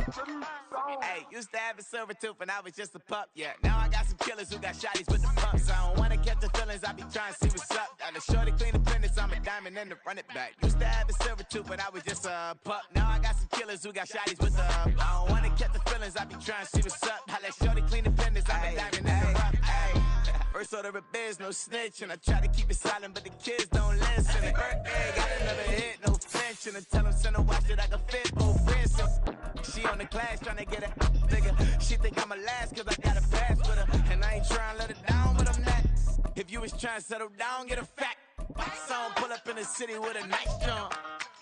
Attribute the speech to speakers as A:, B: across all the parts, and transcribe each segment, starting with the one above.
A: Hey, used to have a silver tooth when I was just a pup, yeah. Now I got some killers who got shotties with the pumps. I don't wanna catch the feelings, I be trying to see what's up. Got a shorty clean the fitness, I'm a diamond and to run it back. Used to have a silver tooth when I was just a pup. Now I got some killers who got shotties with the I don't wanna catch the feelings, I be trying to see what's up. I let shorty clean the fitness, I'm a diamond and to run it. First order of biz, no snitch, and I try to keep it silent, but the kids don't listen. Birthday, got another hit, no flinch, and I tell them send a watch that I can fit both wrists. She on the class trying to get a bigger. She think I'm a last cause I got a pass with her. And I ain't trying to let it down, but I'm not. If you was trying to settle down, get a fact. Song pull up in the city with a nice jump.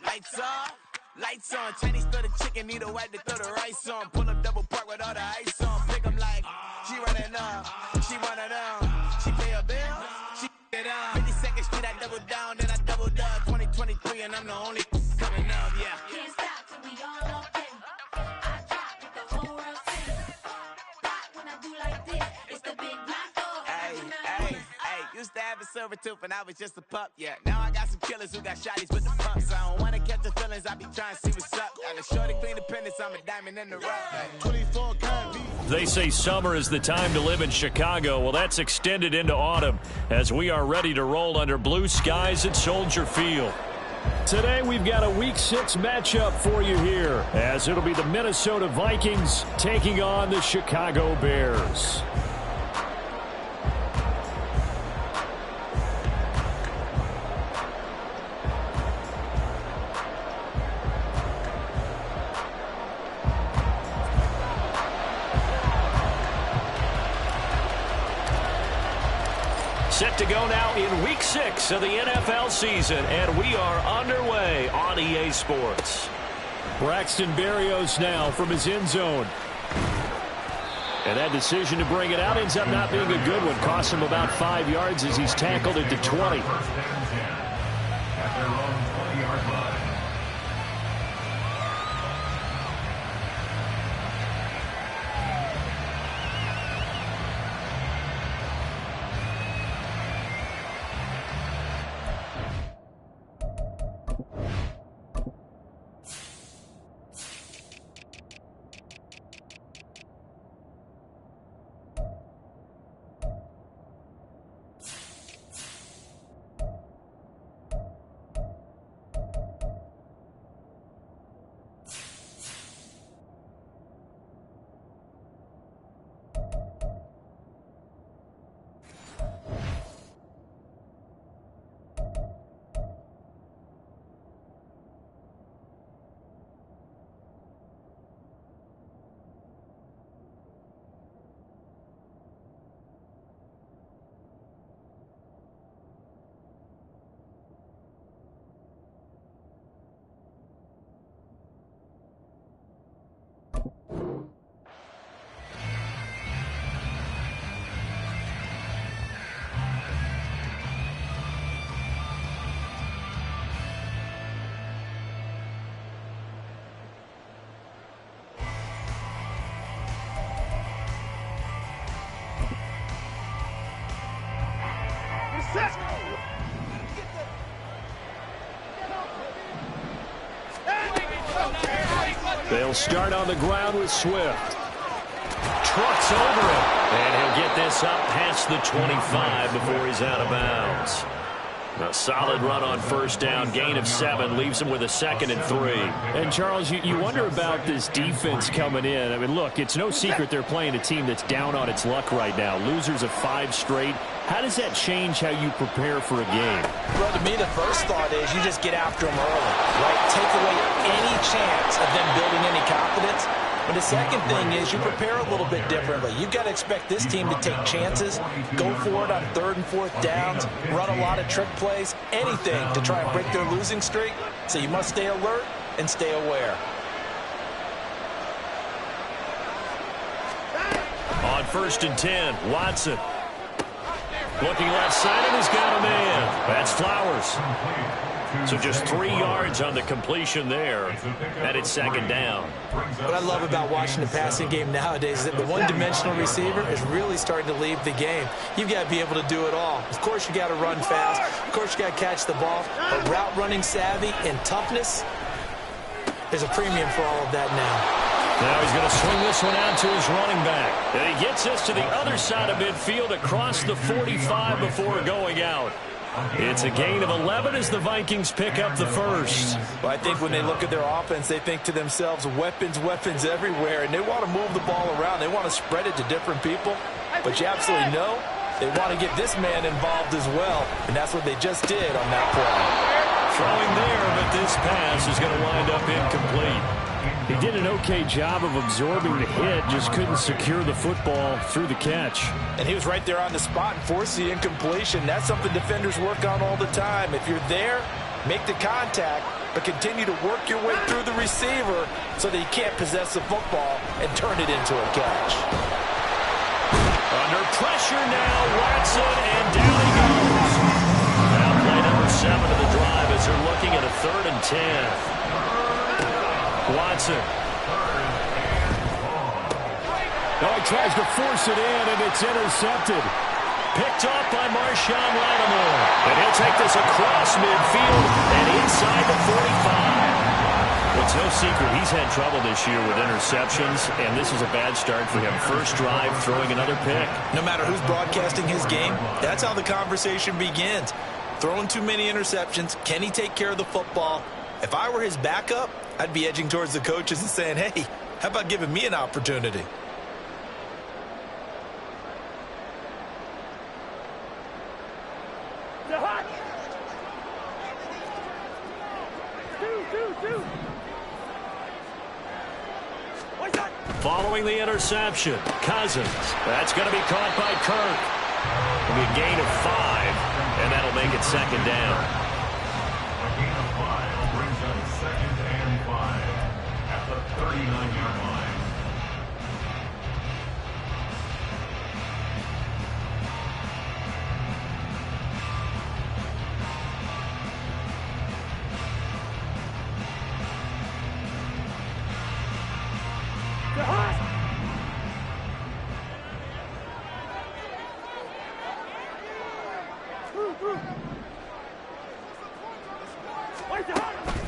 A: Lights off, lights on. Chinese throw the chicken, need a wipe to throw the rice on. Pull up double park with all the ice on. Pick 'em like, she running up, she one of them. She pay a bill, she it up. 52nd Street, I double down, then I doubled up. 2023 and I'm the only coming up, yeah.
B: Can't stop till we all up in. I drop it, the whole world sings. Rock when I do like this, it's the big block door.
A: Hey, used to have a silver tooth when I was just a pup, yeah. Now I got some killers who got shotties with the pumps. I don't wanna catch the feelings, I be trying to see what's up. Got a shorty clean the pendants, I'm a diamond in the rough. 24 kind beat.
C: They say summer is the time to live in Chicago. Well, that's extended into autumn as we are ready to roll under blue skies at Soldier Field. Today, we've got a Week 6 matchup for you here, as it'll be the Minnesota Vikings taking on the Chicago Bears. Set to go now in Week 6 of the NFL season, and we are underway on EA Sports. Braxton Berrios now from his end zone. And that decision to bring it out ends up not being a good one. Costs him about 5 yards as he's tackled at the 20. They'll start on the ground with Swift. Trucks over it. And he'll get this up past the 25 before he's out of bounds. A solid run on first down, gain of 7, leaves him with a 2nd and 3. And, Charles, you wonder about this defense coming in. I mean, look, it's no secret they're playing a team that's down on its luck right now. Losers of 5 straight. How does that change how you prepare for a game?
D: Well, to me, the first thought is you just get after them early, right? Take away any chance of them building any confidence. But the second thing is you prepare a little bit differently. You've got to expect this team to take chances, go for it on 3rd and 4th downs, run a lot of trick plays, anything to try and break their losing streak. So you must stay alert and stay aware.
C: On 1st and 10, Watson. Looking left side, and he's got a man. That's Flowers. So just 3 yards on the completion there. And it's 2nd down.
D: What I love about watching the passing game nowadays is that the one-dimensional receiver is really starting to leave the game. You've got to be able to do it all. Of course, you got to run fast. Of course, you got to catch the ball. But route running savvy and toughness, there's a premium for all of that now.
C: Now he's going to swing this one out to his running back. And he gets this to the other side of midfield across the 45 before going out. It's a gain of 11 as the Vikings pick up the first.
D: Well, I think when they look at their offense, they think to themselves, weapons, weapons everywhere, and they want to move the ball around. They want to spread it to different people. But you absolutely know they want to get this man involved as well, and that's what they just did on that play.
C: Throwing there, but this pass is going to wind up incomplete. He did an okay job of absorbing the hit, just couldn't secure the football through the catch.
D: And he was right there on the spot and forced the incompletion. That's something defenders work on all the time. If you're there, make the contact, but continue to work your way through the receiver so that he can't possess the football and turn it into a catch.
C: Under pressure now, Watson, and down he goes. Now play number 7 of the drive as they're looking at a 3rd and 10. Watson.
E: Oh, he tries to force it in, and it's intercepted.
C: Picked off by Marshawn Lattimore. And he'll take this across midfield and inside the 45. Well, it's no secret he's had trouble this year with interceptions, and this is a bad start for him. First drive, throwing another pick.
D: No matter who's broadcasting his game, that's how the conversation begins. Throwing too many interceptions, can he take care of the football? If I were his backup, I'd be edging towards the coaches and saying, hey, how about giving me an opportunity?
C: Following the interception, Cousins. That's going to be caught by Kirk. It'll be a gain of 5, and that'll make it 2nd down.
F: A gain of 5 brings up 2nd and 5 at the 39-yard line.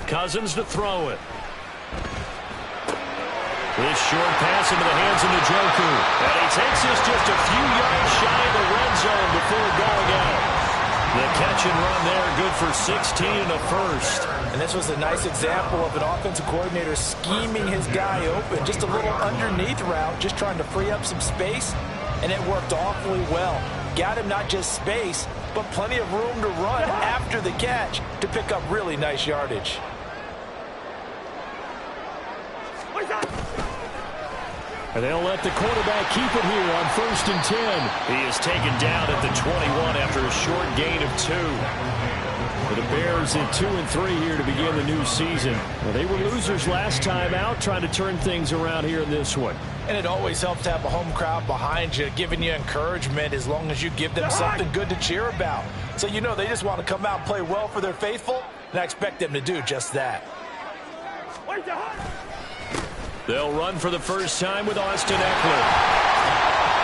C: Cousins to throw it. This short pass into the hands of Njoku. And he takes this just a few yards shy of the red zone before going out. The catch and run there, good for 16 and a first.
D: And this was a nice example of an offensive coordinator scheming his guy open. Just a little underneath route, just trying to free up some space, and it worked awfully well. Got him not just space, but plenty of room to run after the catch to pick up really nice yardage.
E: And they'll let the quarterback keep it here on 1st and 10.
C: He is taken down at the 21 after a short gain of 2.
E: For the Bears at 2 and 3 here to begin the new season. Well, they were losers last time out, trying to turn things around here in this one.
D: And it always helps to have a home crowd behind you, giving you encouragement as long as you give them something good to cheer about. So you know they just want to come out and play well for their faithful, and I expect them to do just that.
C: They'll run for the first time with Austin Eckler.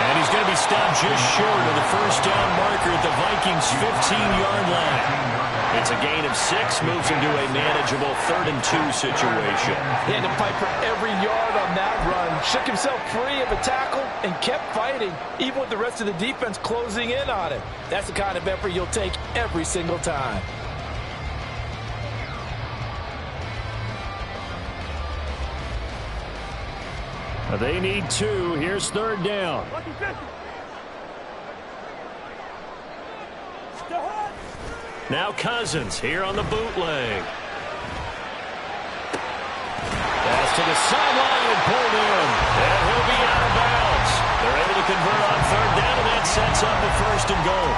C: And he's going to be stopped just short of the first down marker at the Vikings' 15-yard line. It's a gain of 6, moves him to a manageable 3rd and 2 situation.
D: He had to fight for every yard on that run, shook himself free of a tackle, and kept fighting, even with the rest of the defense closing in on him. That's the kind of effort you'll take every single time.
E: They need 2. Here's 3rd down.
C: Now Cousins here on the bootleg.
E: Pass to the sideline and pulled in.
C: And he'll be out of bounds. They're able to convert on 3rd down, and that sets up a 1st and goal.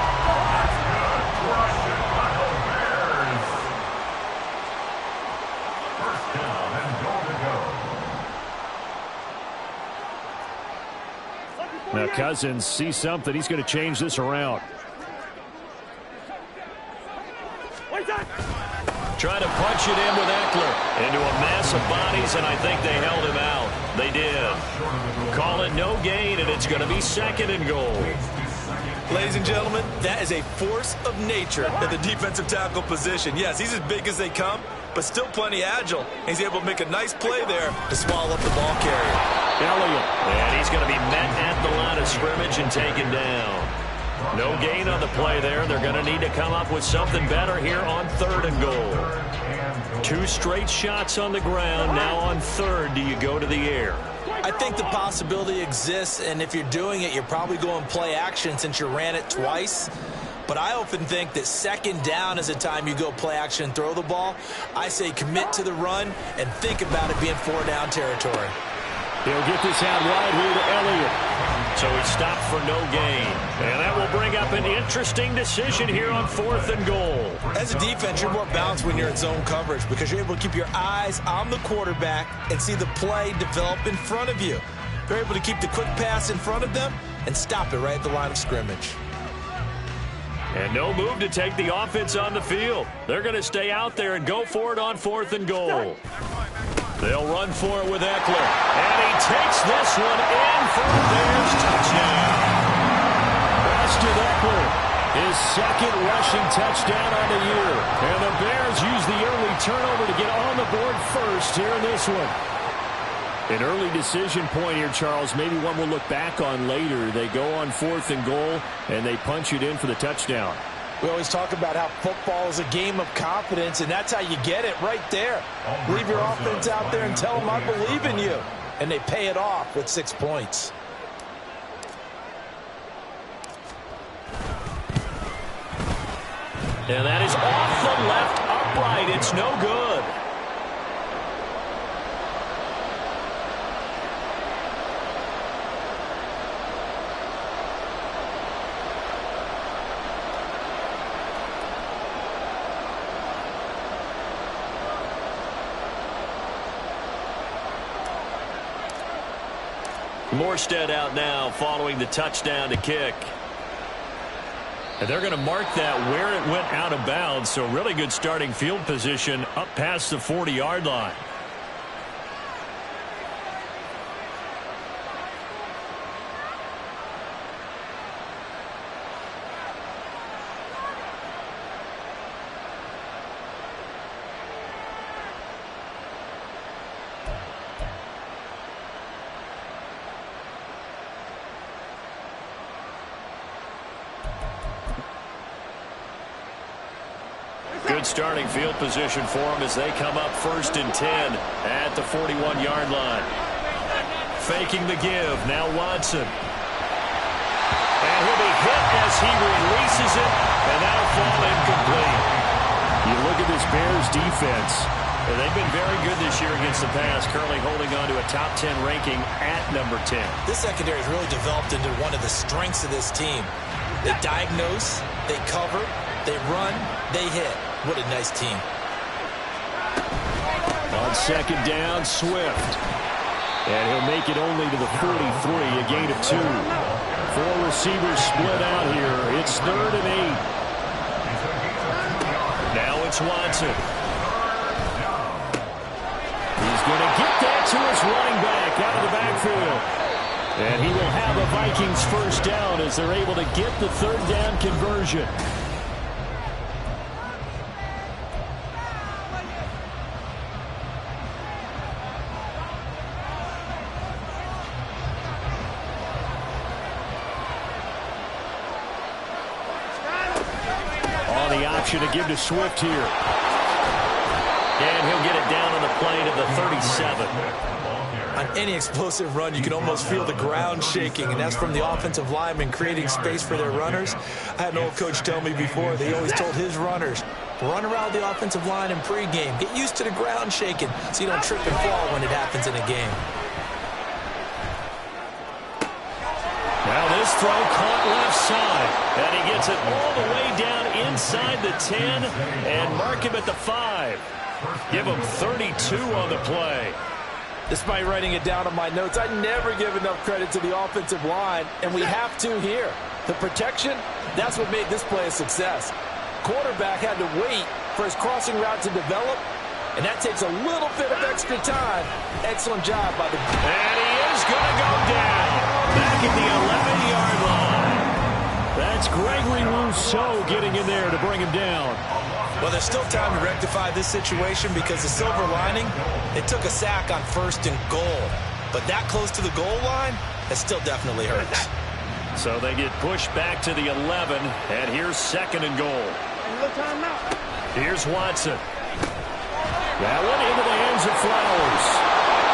E: Now Cousins sees something. He's going to change this around.
C: Trying to punch it in with Eckler into a mass of bodies, and I think they held him out. They did. Call it no gain, and it's going to be 2nd and goal.
D: Ladies and gentlemen, that is a force of nature at the defensive tackle position. Yes, he's as big as they come, but still plenty agile. He's able to make a nice play there to swallow up the ball carrier.
E: Elliott.
C: And he's going to be met at the line of scrimmage and taken down. No gain on the play there. They're going to need to come up with something better here on 3rd and goal. 2 straight shots on the ground. Now on 3rd, do you go to the air?
D: I think the possibility exists, and if you're doing it, you're probably going play action since you ran it twice. But I often think that 2nd down is the time you go play action and throw the ball. I say commit to the run and think about it being 4-down territory.
E: He'll get this out wide here to Elliott.
C: So he stopped for no gain. And that will bring up an interesting decision here on 4th and goal.
D: As a defense, you're more balanced when you're in zone coverage because you're able to keep your eyes on the quarterback and see the play develop in front of you. You're able to keep the quick pass in front of them and stop it right at the line of scrimmage.
C: And no move to take the offense on the field. They're going to stay out there and go for it on 4th and goal. They'll run for it with Eckler. And he takes this one in for the Bears touchdown.
E: Austin Eckler, his 2nd rushing touchdown on the year. And the Bears use the early turnover to get on the board first here in this one. An early decision point here, Charles. Maybe one we'll look back on later. They go on 4th and goal, and they punch it in for the touchdown.
D: We always talk about how football is a game of confidence, and that's how you get it right there. Leave your offense out there and tell them I believe in you. And they pay it off with 6 points.
C: And that is off the left upright. It's no good. Morstead out now following the touchdown to kick. And they're going to mark that where it went out of bounds. So really good starting field position up past the 40-yard line. Good starting field position for them as they come up 1st and 10 at the 41-yard line. Faking the give. Now Watson. And he'll be hit as he releases it, and that'll fall incomplete.
E: You look at this Bears defense.
C: And they've been very good this year against the pass, currently holding on to a top 10 ranking at number 10.
D: This secondary has really developed into one of the strengths of this team. They diagnose, they cover, they run, they hit. What a nice team.
E: On 2nd down, Swift. And he'll make it only to the 43, a gain of 2. 4 receivers split out here. It's 3rd and 8.
C: Now it's Watson.
E: He's going to get that to his running back out of the backfield. And he will have a Vikings 1st down as they're able to get the 3rd down conversion. To give to Swift here.
C: And he'll get it down on the plane of the 37.
D: On any explosive run, you can almost feel the ground shaking, and that's from the offensive linemen creating space for their runners. I had an old coach tell me before, they always told his runners, run around the offensive line in pregame. Get used to the ground shaking so you don't trip and fall when it happens in a game.
C: Now this throw caught left side, and he gets it all the way down inside the 10 and mark him at the 5. Give him 32 on the play.
D: Despite writing it down on my notes, I never give enough credit to the offensive line, and we have to here. The protection, that's what made this play a success. Quarterback had to wait for his crossing route to develop, and that takes a little bit of extra time. Excellent job by the...
C: And he is going to go down back at the 11-yard line.
E: That's Gregory Rousseau getting in there to bring him down.
D: Well, there's still time to rectify this situation because the silver lining, it took a sack on 1st and goal. But that close to the goal line, that still definitely hurts.
E: So they get pushed back to the 11, and here's 2nd and goal. Here's Watson. That one into the hands of Flowers.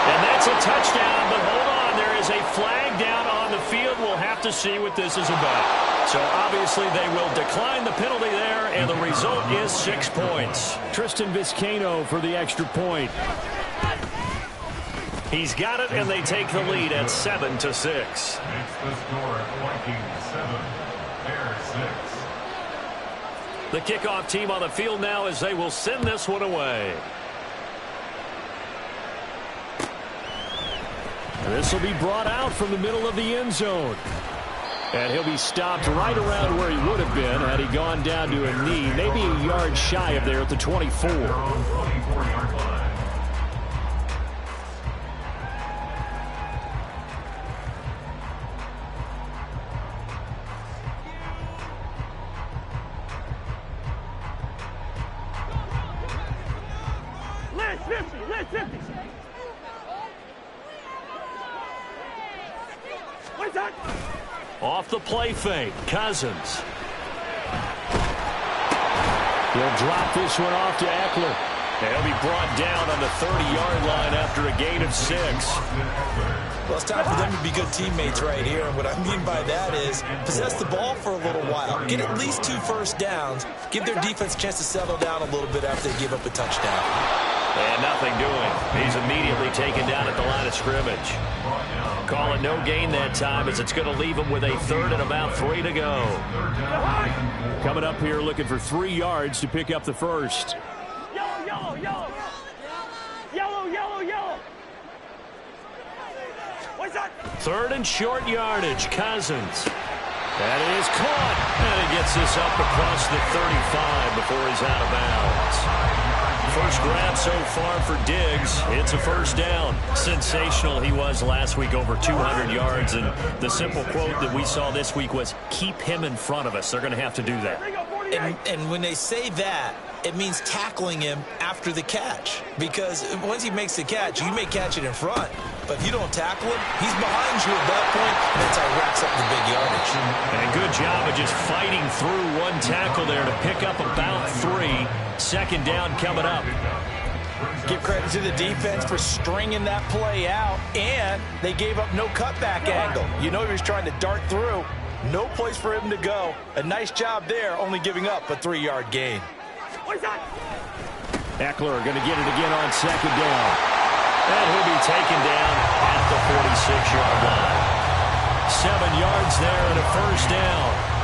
E: And that's a touchdown, but hold on, there is a flag down on the field. We'll have to see what this is about. So obviously they will decline the penalty there, and the result is 6 points. Tristan Vizcaino for the extra point. He's got it, and they take the lead at 7-6.
F: Makes the score Vikings 7, Bears 6.
E: The kickoff team on the field now as they will send this one away. And this will be brought out from the middle of the end zone. And he'll be stopped right around where he would have been had he gone down to a knee, maybe a yard shy of there at the 24.
F: They're on 24-yard line.
E: Off the play fake, Cousins. He'll drop this one off to Eckler. And he'll be brought down on the 30-yard line after a gain of 6.
D: Well, it's time for them to be good teammates right here. And what I mean by that is possess the ball for a little while. Get at least 2 first downs. Give their defense a chance to settle down a little bit after they give up a touchdown.
E: And nothing doing. He's immediately taken down at the line of scrimmage. Calling no gain that time as it's going to leave him with a 3rd and about 3 to go. Coming up here looking for 3 yards to pick up the first.
G: Yellow, yellow, yellow. Yellow, yellow, yellow. What's that?
E: 3rd and short yardage. Cousins. That is caught. And he gets this up across the 35 before he's out of bounds. First grab so far for Diggs. It's a first down. Sensational he was last week, over 200 yards. And the simple quote that we saw this week was, keep him in front of us. They're going to have to do that.
D: And when they say that, it means tackling him after the catch. Because once he makes the catch, you may catch it in front. But if you don't tackle him, he's behind you at that point, and that's how he racks up the big yardage.
E: And a good job of just fighting through one tackle there to pick up about 3. 2nd down coming up.
D: Give credit to the defense for stringing that play out, and they gave up no cutback angle. You know he was trying to dart through. No place for him to go. A nice job there, only giving up a 3-yard gain.
E: Eckler going to get it again on 2nd down. And he'll be taken down at the 46-yard line. 7 yards there and a first down.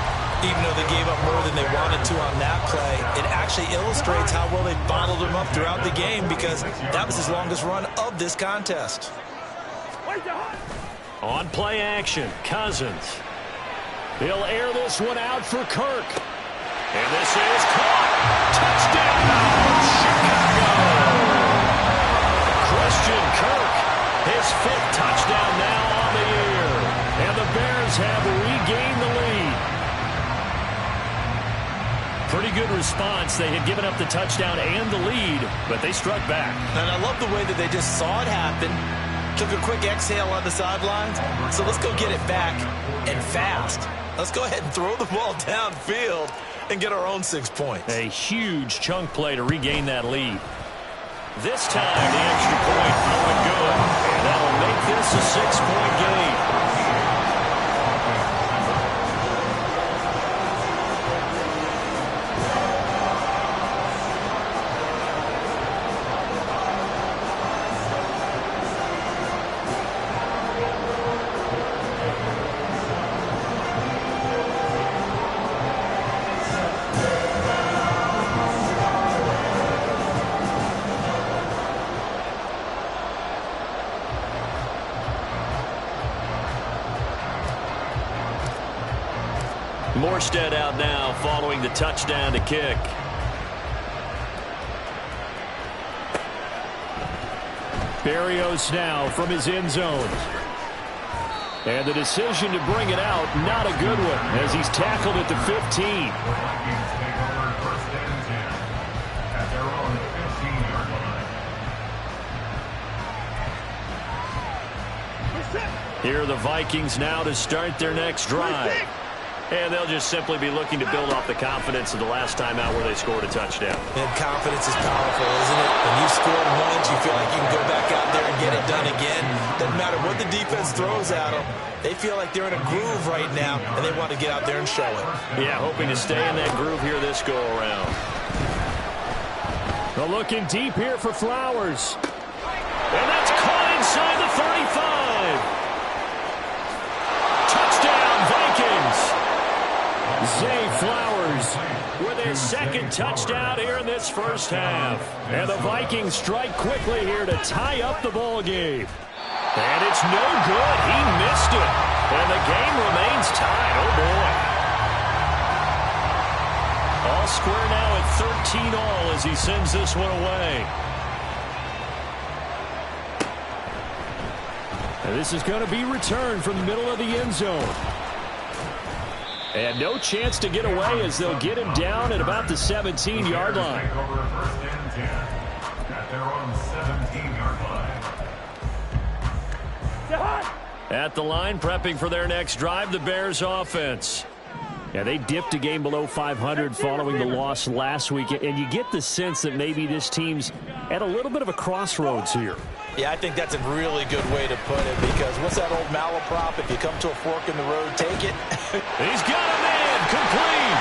D: Even though they gave up more than they wanted to on that play, it actually illustrates how well they bottled him up throughout the game because that was his longest run of this contest.
E: On play action, Cousins. He'll air this one out for Kirk. And this is caught. Touchdown, Chicago! Christian Kirk, his 5th touchdown now on the year. And the Bears have regained the lead. Pretty good response. They had given up the touchdown and the lead, but they struck back.
D: And I love the way that they just saw it happen, took a quick exhale on the sidelines. So let's go get it back and fast. Let's go ahead and throw the ball downfield and get our own 6 points.
E: A huge chunk play to regain that lead. This time, the extra point going good. And that'll make this a 6-point game. Morstead out now following the touchdown to kick. Berrios now from his end zone. And the decision to bring it out, not a good one, as he's tackled at the 15.
C: Here are the Vikings now to start their next drive. And they'll just simply be looking to build off the confidence of the last time out where they scored a touchdown.
D: And confidence is powerful, isn't it? When you score once, you feel like you can go back out there and get it done again. Doesn't matter what the defense throws at them. They feel like they're in a groove right now, and they want to get out there and show it.
C: Yeah, hoping to stay in that groove here this go-around.
E: They're looking deep here for Flowers.
C: And that's caught inside the 35. Touchdown, Vikings.
E: Zay Flowers
C: With his second touchdown here in this first half.
E: and the Vikings strike quickly here to tie up the ball game.
C: And it's no good. He missed it. And the game remains tied. Oh, boy. All square now at 13 all as he sends this one away.
E: And this is going to be returned from the middle of the end zone. And no chance to get away as they'll get him down at about the 17-yard line.
F: Take over 1st and 10 at their own 17-yard line.
C: At the line, prepping for their next drive, the Bears offense.
E: Yeah, they dipped a game below 500 following the loss last week, and you get the sense that maybe this team's at a little bit of a crossroads here.
D: Yeah, I think that's a really good way to put it, because what's that old malaprop? If you come to a fork in the road, take it.
C: He's got a man, complete.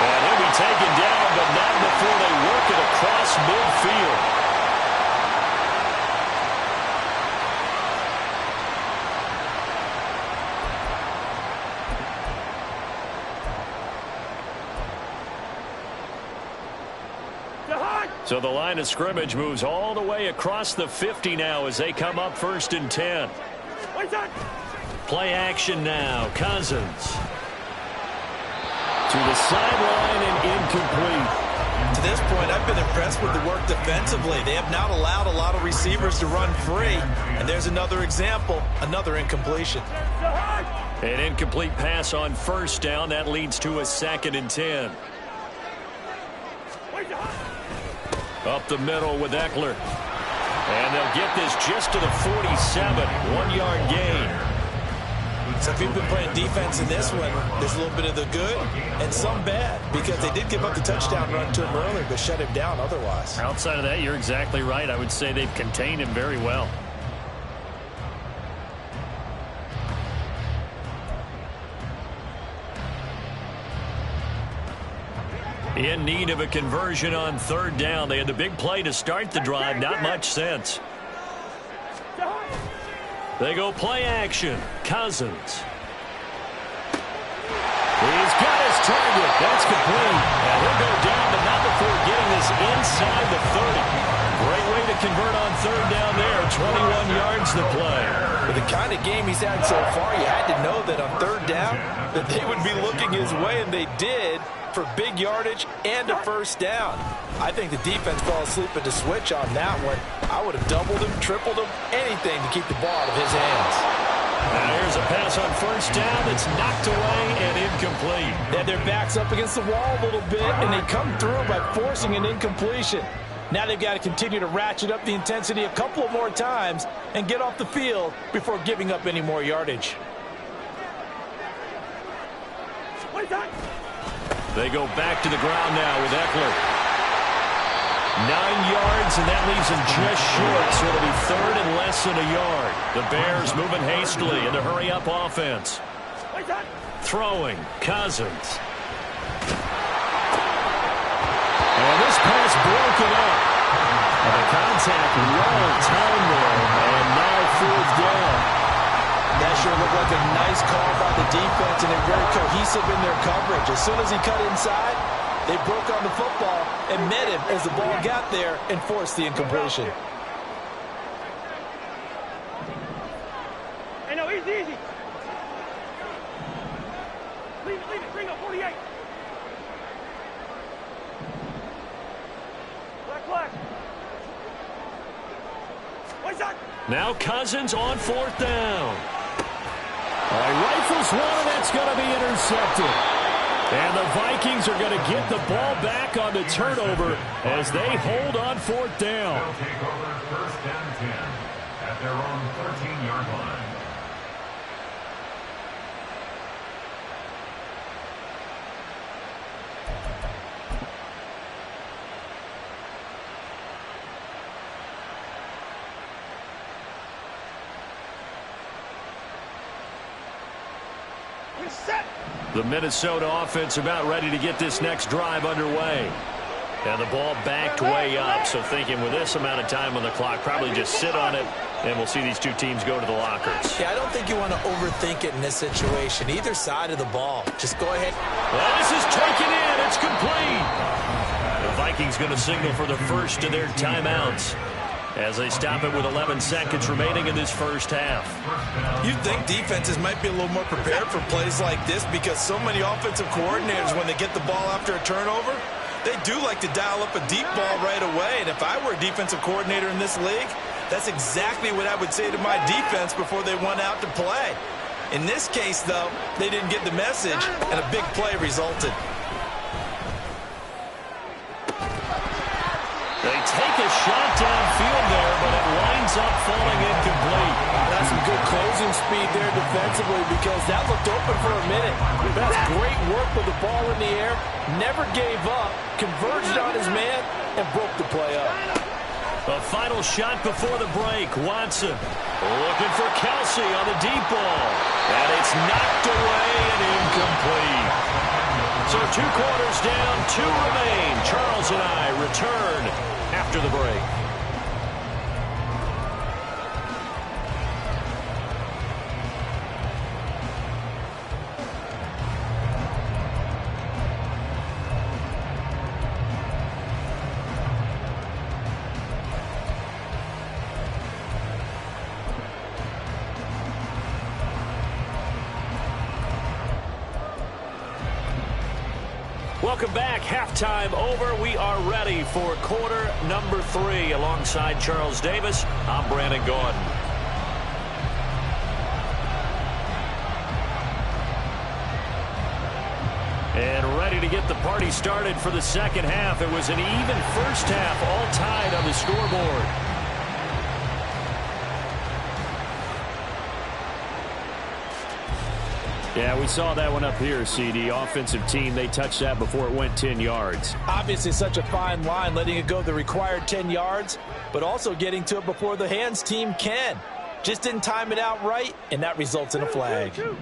C: And he'll be taken down, but not before they work it across midfield. So the line of scrimmage moves all the way across the 50 now as they come up 1st and 10. Play action now. Cousins.
E: To the sideline and incomplete.
D: To this point, I've been impressed with the work defensively. They have not allowed a lot of receivers to run free. And there's another example, another incompletion.
C: An incomplete pass on 1st down. That leads to a 2nd and 10. Up the middle with Eckler. And they'll get this just to the 47. 1-yard gain.
D: So if you've been playing defense in this one, there's a little bit of the good and some bad, because they did give up the touchdown run to him earlier, but shut him down otherwise.
C: Outside of that, you're exactly right. I would say they've contained him very well. In need of a conversion on 3rd down. They had the big play to start the drive. Not much sense. They go play action. Cousins. He's got his target. That's complete. And he'll go down, but not before getting this inside the 30. Great way to convert on 3rd down there. 21 yards to play.
D: With the kind of game he's had so far, you had to know that on 3rd down that they would be looking his way, and they did, for big yardage and a 1st down. I think the defense fell asleep at the switch on that one. I would have doubled him, tripled him, anything to keep the ball out of his hands.
C: Now here's a pass on 1st down that's knocked away and incomplete.
D: They had their backs up against the wall a little bit, and they come through by forcing an incompletion. Now they've got to continue to ratchet up the intensity a couple of more times and get off the field before giving up any more yardage.
C: They go back to the ground now with Eckler. 9 yards, and that leaves him just short, so it'll be 3rd and less than a yard. The Bears moving hastily in a hurry-up offense. Throwing, Cousins.
E: And this pass broken up. And the contact well timed there, and now 4th down.
D: That sure looked like a nice call by the defense, and they're very cohesive in their coverage. As soon as he cut inside, they broke on the football and met him as the ball got there and forced the incompletion.
G: Hey, no, easy. Leave it. Bring up 48. Black. What's that?
C: Now Cousins on 4th down.
E: Rifles one, and that's going to be intercepted. And the Vikings are going to get the ball back on the turnover as they hold on 4th down.
F: They'll take over 1st and 10 at their own 13-yard line.
C: The Minnesota offense about ready to get this next drive underway. And the ball backed way up, so thinking with this amount of time on the clock, probably just sit on it, and we'll see these two teams go to the lockers.
D: Yeah, I don't think you want to overthink it in this situation. Either side of the ball. Just go ahead.
C: Well, this is taken in. It's complete. The Vikings going to signal for the first of their timeouts as they stop it with 11 seconds remaining in this first half.
D: You'd think defenses might be a little more prepared for plays like this because so many offensive coordinators, when they get the ball after a turnover, they do like to dial up a deep ball right away. And if I were a defensive coordinator in this league, that's exactly what I would say to my defense before they went out to play. In this case, though, they didn't get the message, and a big play resulted.
C: They take a shot downfield there, but it winds up falling incomplete.
D: That's some good closing speed there defensively because that looked open for a minute. That's great work with the ball in the air. Never gave up, converged on his man, and broke the play up.
C: A final shot before the break. Watson looking for Kelsey on the deep ball. And it's knocked away and incomplete. So 2 quarters down, 2 remain. Charles and I return after the break. Welcome back. Halftime over. We are ready for quarter number 3. Alongside Charles Davis, I'm Brandon Gaudin. And ready to get the party started for the second half. It was an even first half, all tied on the scoreboard. Yeah, we saw that one up here, CD. Offensive team, they touched that before it went 10 yards.
D: Obviously such a fine line, letting it go the required 10 yards, but also getting to it before the hands team can. Just didn't time it out right, and that results in a flag.
G: Hey,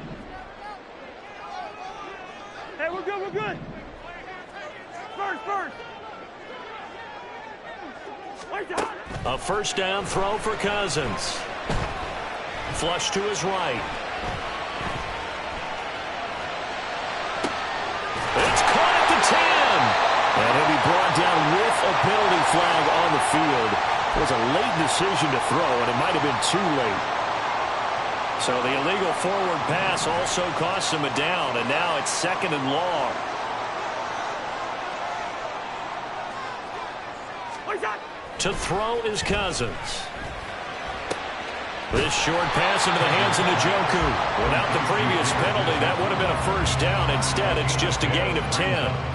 G: we're good, we're good. First.
C: A first down throw for Cousins. Flush to his right. It's caught at the 10. And he'll be brought down with a penalty flag on the field. It was a late decision to throw, and it might have been too late. So the illegal forward pass also cost him a down, and now it's 2nd and long. To throw is Cousins. This short pass into the hands of Njoku. Without the previous penalty, that would have been a first down. Instead, it's just a gain of 10.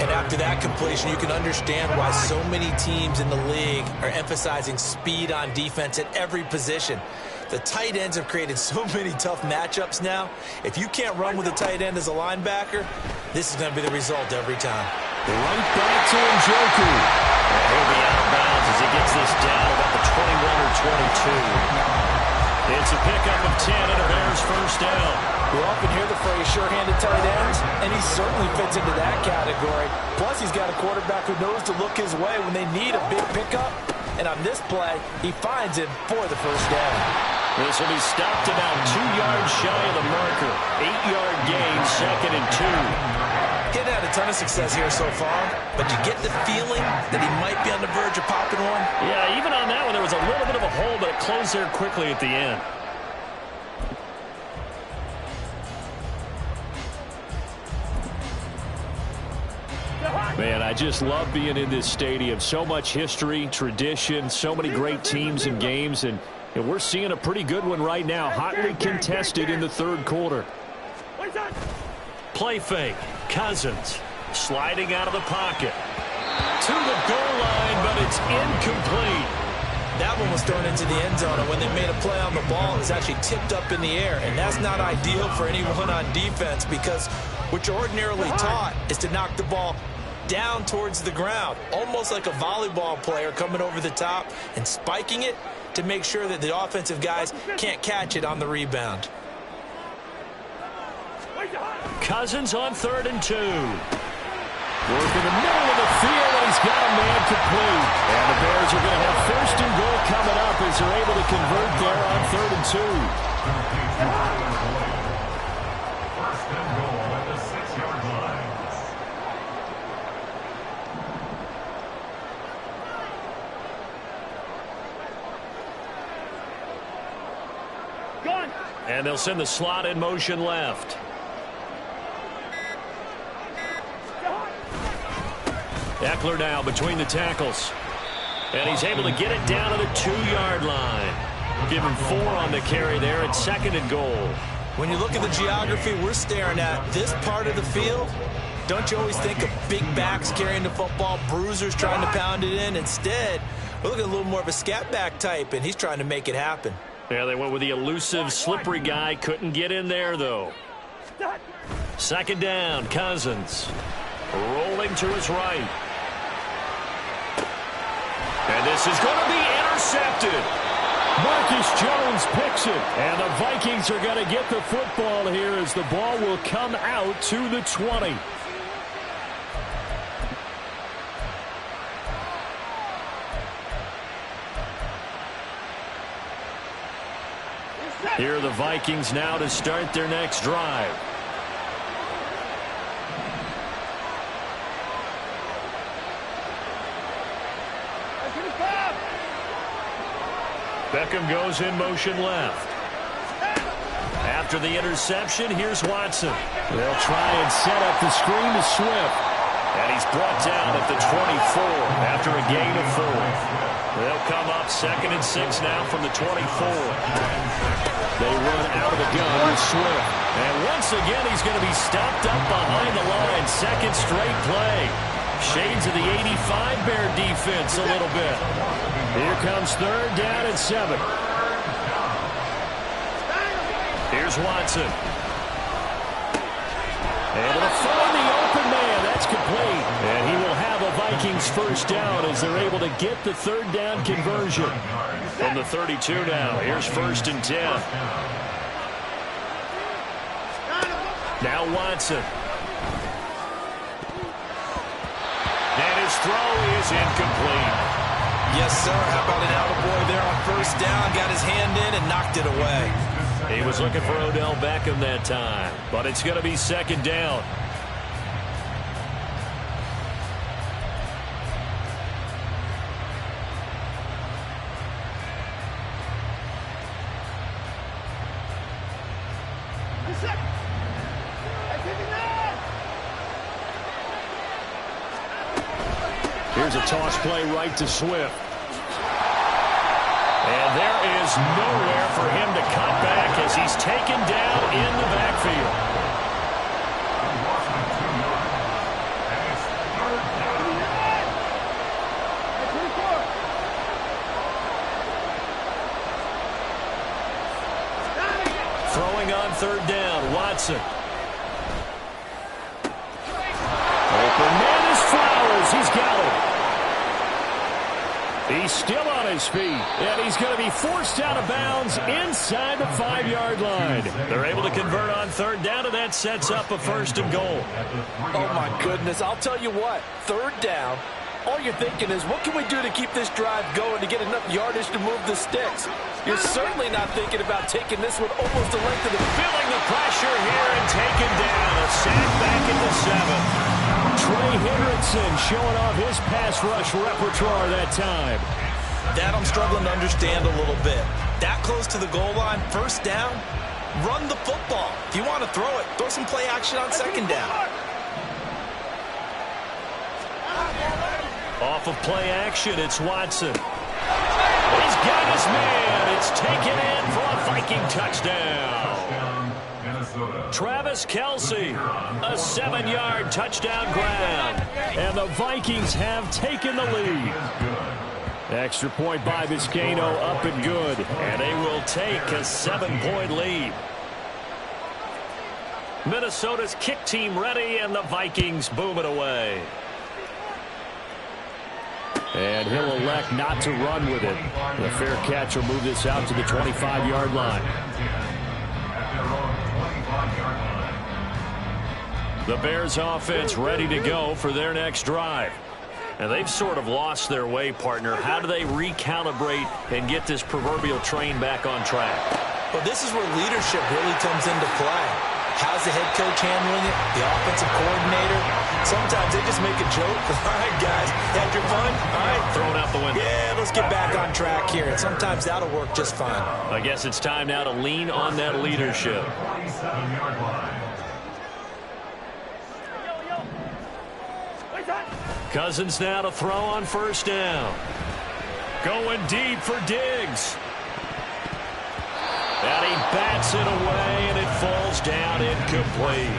D: And after that completion, you can understand why so many teams in the league are emphasizing speed on defense at every position. The tight ends have created so many tough matchups now. If you can't run with a tight end as a linebacker, this is going to be the result every time.
C: Right back to Njoku. He'll be out of bounds as he gets this down about the 21 or 22. It's a pickup of 10 and a Bears first down.
D: We often hear the phrase sure-handed tight ends, and he certainly fits into that category. Plus, he's got a quarterback who knows to look his way when they need a big pickup. And on this play, he finds him for the first down.
C: This will be stopped about 2 yards shy of the marker. 8-yard gain, 2nd and 2.
D: Getting had a ton of success here so far, but you get the feeling that he might be on the verge of popping one.
C: Yeah, even on that one, there was a little bit of a hole, but it closed there quickly at the end. Man, I just love being in this stadium. So much history, tradition, so many great teams and games, and we're seeing a pretty good one right now, hotly contested in the 3rd quarter. Play fake. Cousins sliding out of the pocket. To the goal line, but it's incomplete.
D: That one was thrown into the end zone, and when they made a play on the ball, it was actually tipped up in the air, and that's not ideal for anyone on defense because what you're ordinarily taught is to knock the ball down towards the ground, almost like a volleyball player coming over the top and spiking it to make sure that the offensive guys can't catch it on the rebound.
C: Cousins on 3rd and 2. Work in the middle of the field, and he's got a man complete. And the Bears are going to have 1st and goal coming up as they're able to convert there on 3rd and 2.
F: 1st and goal at the 6-yard line.
C: And they'll send the slot in motion left. Eckler now between the tackles. And he's able to get it down to the 2-yard line. Give him 4 on the carry there at 2nd and goal.
D: When you look at the geography we're staring at, this part of the field, don't you always think of big backs carrying the football, bruisers trying to pound it in? Instead, we're looking at a little more of a scat back type, and he's trying to make it happen.
C: Yeah, they went with the elusive, slippery guy. Couldn't get in there, though. 2nd down, Cousins. Rolling to his right. And this is going to be intercepted.
E: Marcus Jones picks it. And the Vikings are going to get the football here as the ball will come out to the 20.
C: Here are the Vikings now to start their next drive. Beckham goes in motion left. After the interception, here's Watson.
E: They'll try and set up the screen to Swift.
C: And he's brought down at the 24 after a gain of 4. They'll come up 2nd and 6 now from the 24.
E: They run out of the gun with Swift.
C: And once again, he's going to be stopped up behind the line. 2nd straight play. Shades of the 85 Bear defense a little bit.
E: Here comes 3rd down and 7.
C: Here's Watson. Able to find the open man. That's complete. And he will have a Vikings 1st down as they're able to get the 3rd down conversion. From the 32 now, here's 1st and 10. Now Watson. And his throw is incomplete.
D: Yes, sir. How about an attaboy there on 1st down? Got his hand in and knocked it away.
C: He was looking for Odell Beckham that time, but it's going to be 2nd down.
E: Here's a toss play right to Swift.
C: And there is nowhere for him to cut back as he's taken down in the backfield. Throwing on 3rd down, Watson.
E: Open man is Flowers. He's got it. He's still on his feet, and he's going to be forced out of bounds inside the 5-yard line.
C: They're able to convert on 3rd down, and that sets up a 1st and goal.
D: Oh, my goodness. I'll tell you what. 3rd down, all you're thinking is, what can we do to keep this drive going to get enough yardage to move the sticks? You're certainly not thinking about taking this one almost the length of the...
C: Feeling the pressure here and taken down. A sack back at the 7.
E: Trey Hendrickson showing off his pass rush repertoire that time.
D: That I'm struggling to understand a little bit. That close to the goal line, 1st down, run the football. If you want to throw it, throw some play action on 2nd down.
C: Off of play action, it's Watson. He's got his man. It's taken in for a Viking touchdown. Travis Kelce, a 7-yard touchdown grab.
E: And the Vikings have taken the lead. Extra point by Vizcaino, up and good.
C: And they will take a 7-point lead. Minnesota's kick team ready, and the Vikings boom it away.
E: And he'll elect not to run with it. The fair catch will move this out to the 25-yard line.
C: The Bears offense ready to go for their next drive. And they've sort of lost their way, partner. How do they recalibrate and get this proverbial train back on track?
D: Well, this is where leadership really comes into play. How's the head coach handling it? The offensive coordinator? Sometimes they just make a joke. All right, guys, had your fun? All right.
C: Thrown out the window.
D: Yeah, let's get back on track here. And sometimes that'll work just fine.
C: I guess it's time now to lean on that leadership.
F: 27-yard line.
C: Cousins now to throw on first down. Going deep for Diggs. And he bats it away, and it falls down incomplete.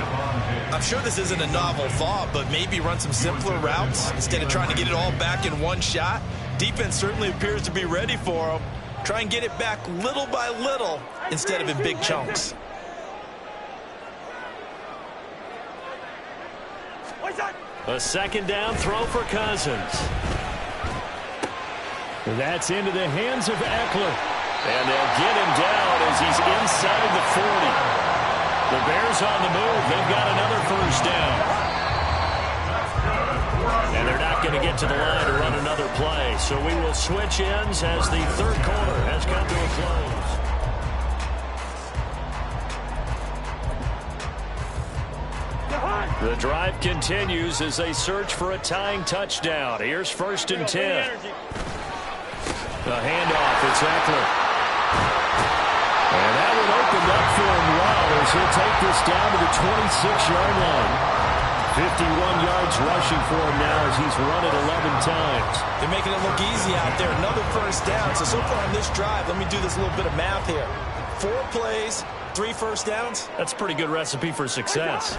D: I'm sure this isn't a novel thought, but maybe run some simpler routes instead of trying to get it all back in one shot. Defense certainly appears to be ready for him. Try and get it back little by little instead of in big chunks.
C: A second down throw for Cousins.
E: That's into the hands of Eckler.
C: And they'll get him down as he's inside the 40. The Bears on the move. They've got another first down. And they're not going to get to the line to run another play. So we will switch ends as the third quarter has come to a close. The drive continues as they search for a tying touchdown. Here's 1st and 10. The handoff, it's Eckler. And that one opened up for him well as he'll take this down to the 26-yard line. 51 yards rushing for him now as he's run it 11 times.
D: They're making it look easy out there. Another first down. So far on this drive, let me do this little bit of math here. 4 plays, 3 first downs.
C: That's a pretty good recipe for success.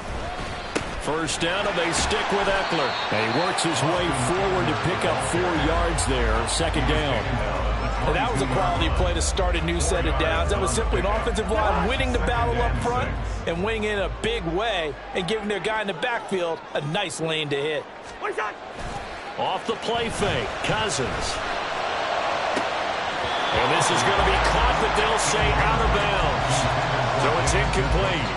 C: First down, and they stick with Eckler.
E: And he works his way forward to pick up 4 yards there. Second down.
D: And that was a quality play to start a new set of downs. That was simply an offensive line winning the battle up front and winning in a big way and giving their guy in the backfield a nice lane to hit.
C: Off the play fake, Cousins. And this is going to be caught, but they'll say out of bounds. So it's incomplete.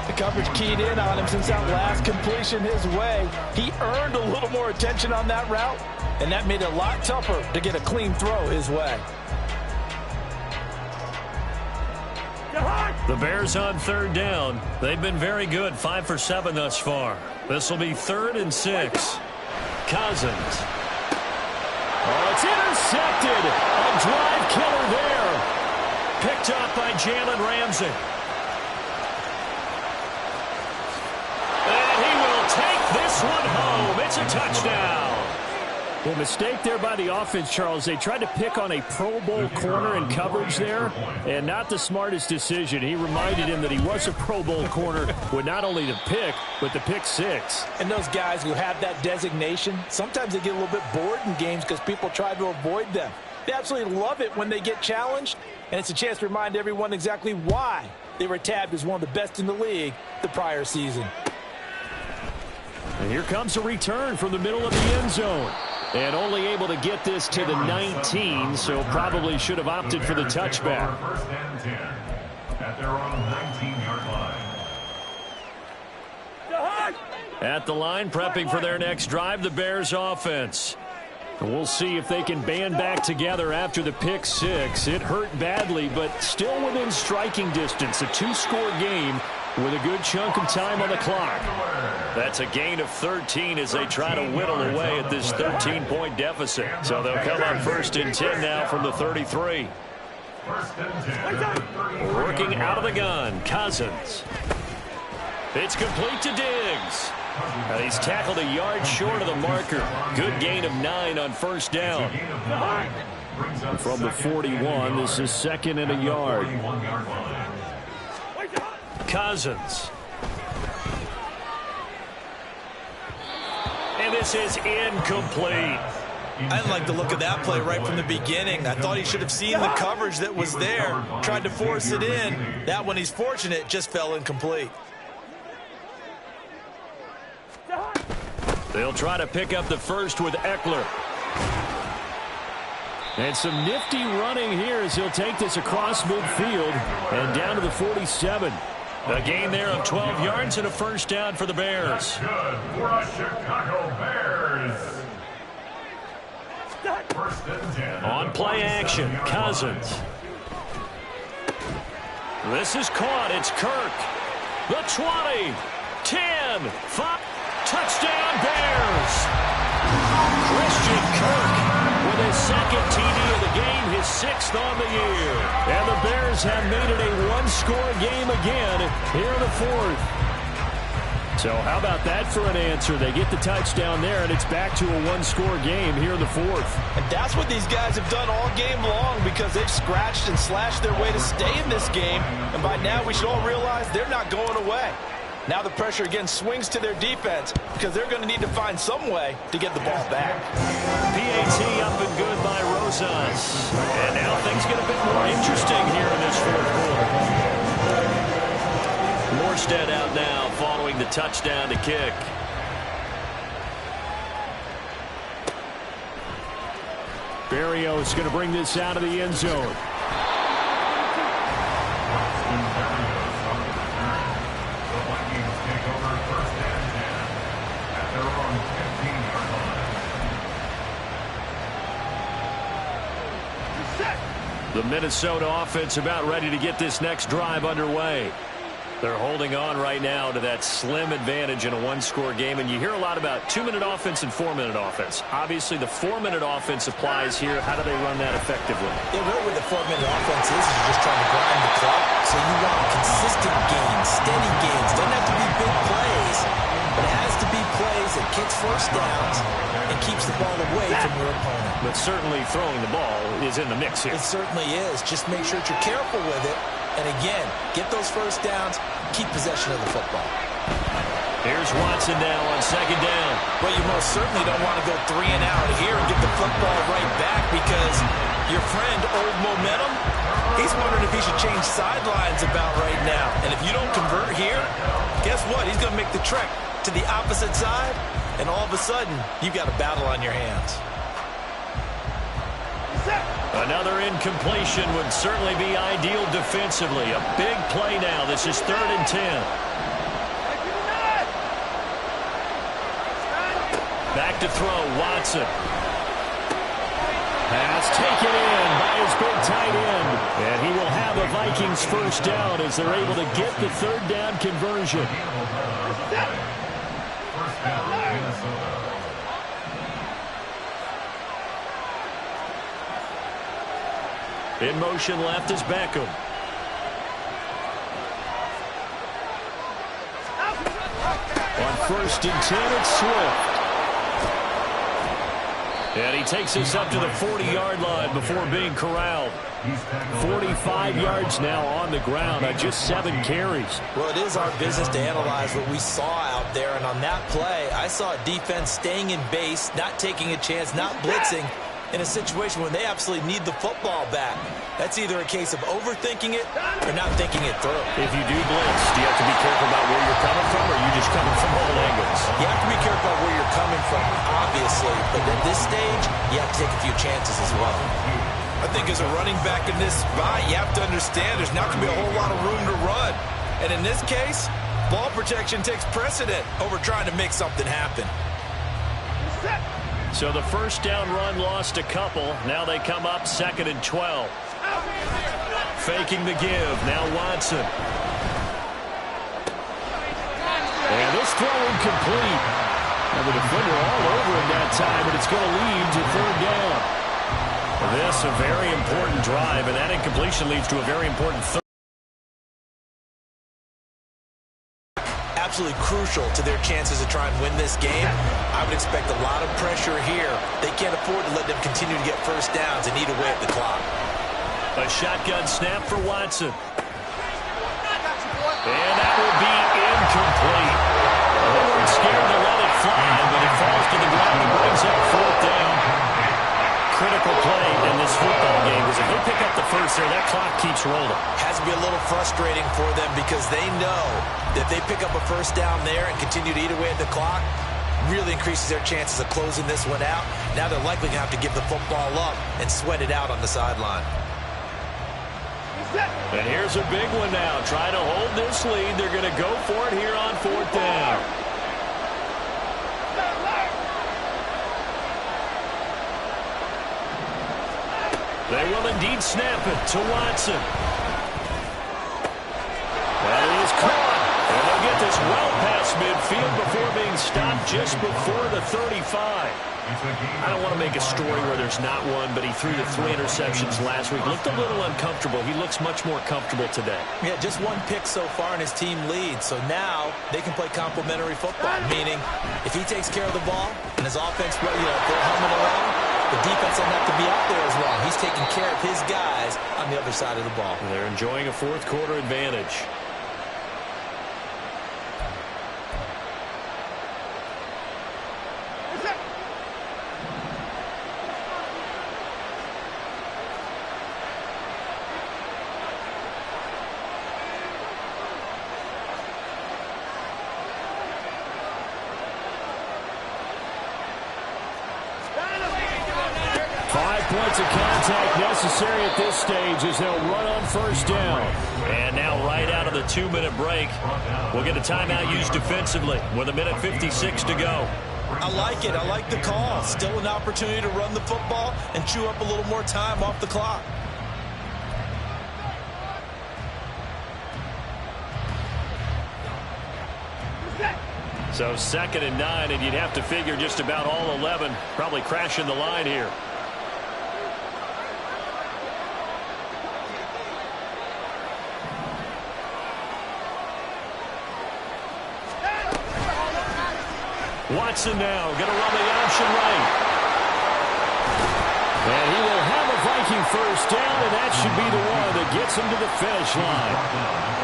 D: The coverage keyed in on him since that last completion his way. He earned a little more attention on that route, and that made it a lot tougher to get a clean throw his way.
C: The Bears on third down. They've been very good, 5 for 7 thus far. This will be 3rd and 6. Cousins.
E: Oh, it's intercepted. A drive killer there.
C: Picked up by Jalen Ramsey. And he will take this one home. It's a touchdown.
E: Well, mistake there by the offense, Charles. They tried to pick on a Pro Bowl corner in coverage there, and not the smartest decision. He reminded him that he was a Pro Bowl corner with not only the pick, but the pick 6.
D: And those guys who have that designation, sometimes they get a little bit bored in games because people try to avoid them. They absolutely love it when they get challenged, and it's a chance to remind everyone exactly why they were tabbed as one of the best in the league the prior season.
E: And here comes a return from the middle of the end zone. And only able to get this to the 19, so probably should have opted for the touchback.
F: 1st and 10 at their own 19-yard line.
C: At the line, prepping for their next drive, the Bears offense. And we'll see if they can band back together after the pick 6. It hurt badly, but still within striking distance. A 2-score game with a good chunk of time on the clock. That's a gain of 13 as they try to whittle away at this 13-point deficit. So they'll come up 1st and 10 now from the 33.
F: 1st and 10.
C: Working out of the gun, Cousins. It's complete to Diggs. And he's tackled a yard short of the marker. Good gain of 9 on 1st down.
E: From the 41, this is 2nd and a yard.
C: Cousins. And this is incomplete.
D: I didn't like the look of that play right from the beginning. I thought he should have seen the coverage that was there, tried to force it in. That one, he's fortunate, just fell incomplete.
C: They'll try to pick up the first with Eckler.
E: And some nifty running here as he'll take this across midfield and down to the 47.
C: A gain there of 12 yards and a first down for the Bears.
F: Good for the Chicago Bears. First and 10.
C: On play action, Cousins. This is caught. It's Kirk. The 20, 10, 5. Touchdown, Bears. Christian Kirk with his second TD of the game, his 6th on the year. And the Bears have made it a one-score game again here in the 4th. So how about that for an answer? They get the touchdown there, and it's back to a one-score game here in the 4th.
D: And that's what these guys have done all game long because they've scratched and slashed their way to stay in this game. And by now, we should all realize they're not going away. Now the pressure again swings to their defense because they're going to need to find some way to get the ball back.
C: PAT up and good by Rosas. And now things get a bit more interesting here in this 4th quarter. Morstead out now following the touchdown to kick.
E: Berrios going to bring this out of the end zone.
C: The Minnesota offense about ready to get this next drive underway. They're holding on right now to that slim advantage in a one-score game, and you hear a lot about 2-minute offense and 4-minute offense. Obviously, the 4-minute offense applies here. How do they run that effectively?
D: Yeah, really what the 4-minute offense is you're just trying to grind the clock. So you want consistent gains, steady gains. Doesn't have to be big plays, but it has to be plays that kicks first downs and keeps the ball away from your opponent.
C: But certainly throwing the ball is in the mix here.
D: It certainly is. Just make sure that you're careful with it. And again, get those first downs, keep possession of the football.
C: Here's Watson now on 2nd down.
D: Well, you most certainly don't want to go 3 and out here and get the football right back because your friend, Old Momentum, he's wondering if he should change sidelines about right now. And if you don't convert here, guess what? He's going to make the trek to the opposite side, and all of a sudden, you've got a battle on your hands.
C: Another incompletion would certainly be ideal defensively. A big play now. This is 3rd and 10. Back to throw, Watson. Pass taken in by his big tight end. And he will have a Vikings first down as they're able to get the 3rd down conversion.
F: First down, Minnesota.
C: In motion left is Beckham. On 1st and 10, it's Swift. And he takes us up to the 40-yard line before being corralled. 45 yards now on the ground on just 7 carries.
D: Well, it is our business to analyze what we saw out there. And on that play, I saw a defense staying in base, not taking a chance, not blitzing, in a situation when they absolutely need the football back. That's either a case of overthinking it or not thinking it through.
C: If you do blitz, do you have to be careful about where you're coming from, or are you just coming from all angles?
D: You have to be careful about where you're coming from, obviously. But at this stage, you have to take a few chances as well. I think as a running back in this spot, you have to understand there's not going to be a whole lot of room to run. And in this case, ball protection takes precedent over trying to make something happen.
C: So the first down run lost a couple. Now they come up 2nd and 12. Faking the give. Now Watson. And this throw incomplete. And the defender all over him that time, but it's going to lead to 3rd down. This a very important drive, and that incompletion leads to a very important 3rd.
D: Absolutely crucial to their chances to try and win this game. I would expect a lot of pressure here. They can't afford to let them continue to get first downs and eat away at the clock.
C: A shotgun snap for Watson. And that will be incomplete. They weren't scared to let it fly, but it falls to the ground and brings up 4th down. Critical play in this football game, because if they pick up the first there, that clock keeps rolling.
D: Has to be a little frustrating for them because they know that if they pick up a first down there and continue to eat away at the clock, really increases their chances of closing this one out. Now they're likely going to have to give the football up and sweat it out on the sideline.
C: And here's a big one now. Trying to hold this lead. They're going to go for it here on 4th down. They will indeed snap it to Watson. That is caught. And they'll get this well past midfield before being stopped just before the 35. I don't want to make a story where there's not one, but he threw the 3 interceptions last week. Looked a little uncomfortable. He looks much more comfortable today.
D: Yeah, just 1 pick so far and his team leads. So now they can play complementary football, meaning if he takes care of the ball and his offense, they're humming along, the defense doesn't have to be out there as long. He's taking care of his guys on the other side of the ball.
C: They're enjoying a 4th quarter advantage.
E: Points of contact necessary at this stage as they'll run on 1st down.
C: And now right out of the 2-minute break, we'll get a timeout used defensively with 1:56 to go.
D: I like it. I like the call. Still an opportunity to run the football and chew up a little more time off the clock.
C: So 2nd and 9, and you'd have to figure just about all 11 probably crashing the line here. Watson now going to run the option right.
E: And he will have a Viking 1st down, and that should be the one that gets him to the finish line.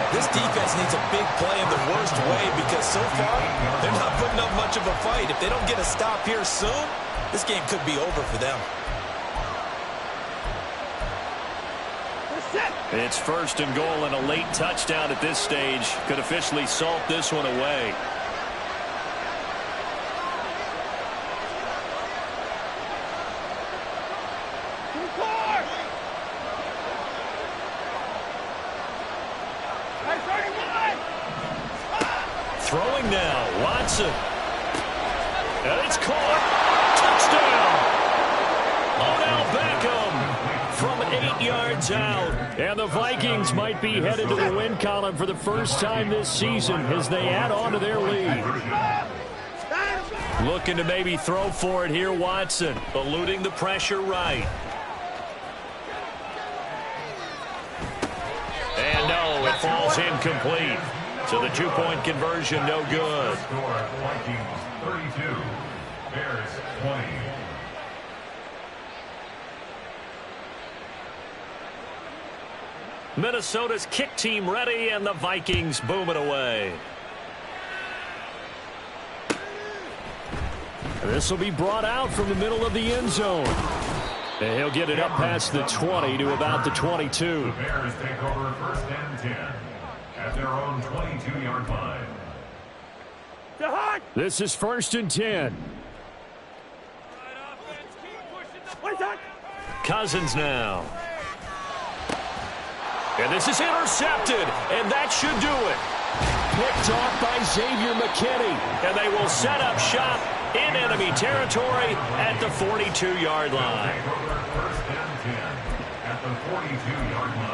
D: This defense needs a big play in the worst way because so far they're not putting up much of a fight. If they don't get a stop here soon, this game could be over for them.
C: It's 1st and goal, and a late touchdown at this stage could officially salt this one away. Throwing now, Watson. And it's caught. Touchdown. Odell Beckham from 8 yards out.
E: And the Vikings might be headed to the win column for the first time this season as they add on to their lead.
C: Looking to maybe throw for it here, Watson. Eluding the pressure right. And no, it falls incomplete. So the 2-point conversion, no good.
F: Score Vikings 32, Bears 20.
C: Minnesota's kick team ready, and the Vikings boom it away.
E: This will be brought out from the middle of the end zone. And he'll get it up past the 20 to about the 22.
F: The Bears take over 1st and 10 at their own 22-yard line.
E: This is 1st and 10.
C: Cousins now. And this is intercepted, and that should do it.
E: Picked off by Xavier McKinney.
C: And they will set up shop in enemy territory at the 42-yard line.
F: Take over 1st and 10 at the 42-yard line.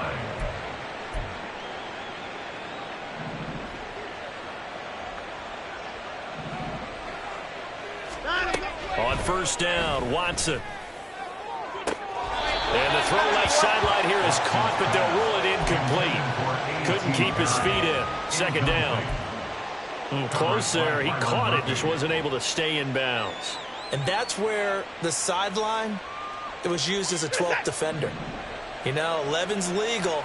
C: On 1st down, Watson. And the throw left sideline here is caught, but they'll rule it incomplete. Couldn't keep his feet in. 2nd down. Close there. He caught it, just wasn't able to stay in bounds.
D: And that's where the sideline, it was used as a 12th defender. You know, 11's legal.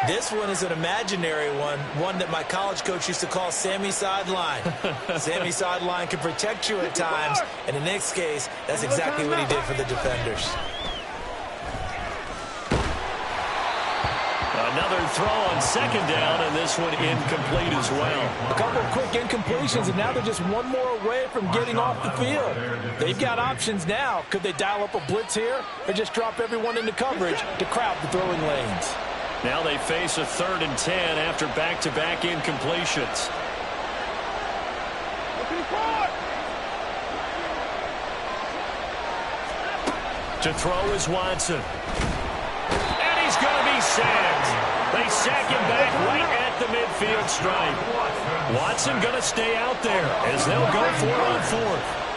D: This one is an imaginary one that my college coach used to call Sammy Sideline. Sammy Sideline can protect you at times, and in this case, that's exactly what he did for the defenders.
C: Another throw on 2nd down, and this one incomplete as well.
D: A couple of quick incompletions, and now they're just one more away from getting off the field. They've got options now. Could they dial up a blitz here or just drop everyone into coverage to crowd the throwing lanes?
C: Now they face a 3rd and 10 after back-to-back incompletions. To throw is Watson. And he's going to be sacked. They sack him back right at the midfield stripe. Watson going to stay out there as they'll go for it on 4th.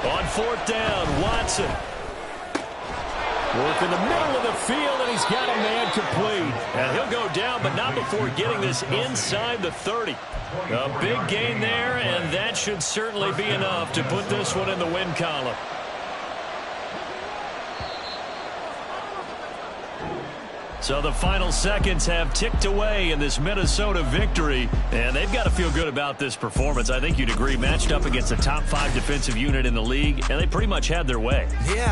C: On 4th down, Watson. Work in the middle of the field, and he's got a man complete. And he'll go down, but not before getting this inside the 30. A big gain there, and that should certainly be enough to put this one in the win column. So the final seconds have ticked away in this Minnesota victory, and they've got to feel good about this performance. I think you'd agree, matched up against a top 5 defensive unit in the league, and they pretty much had their way.
D: Yeah.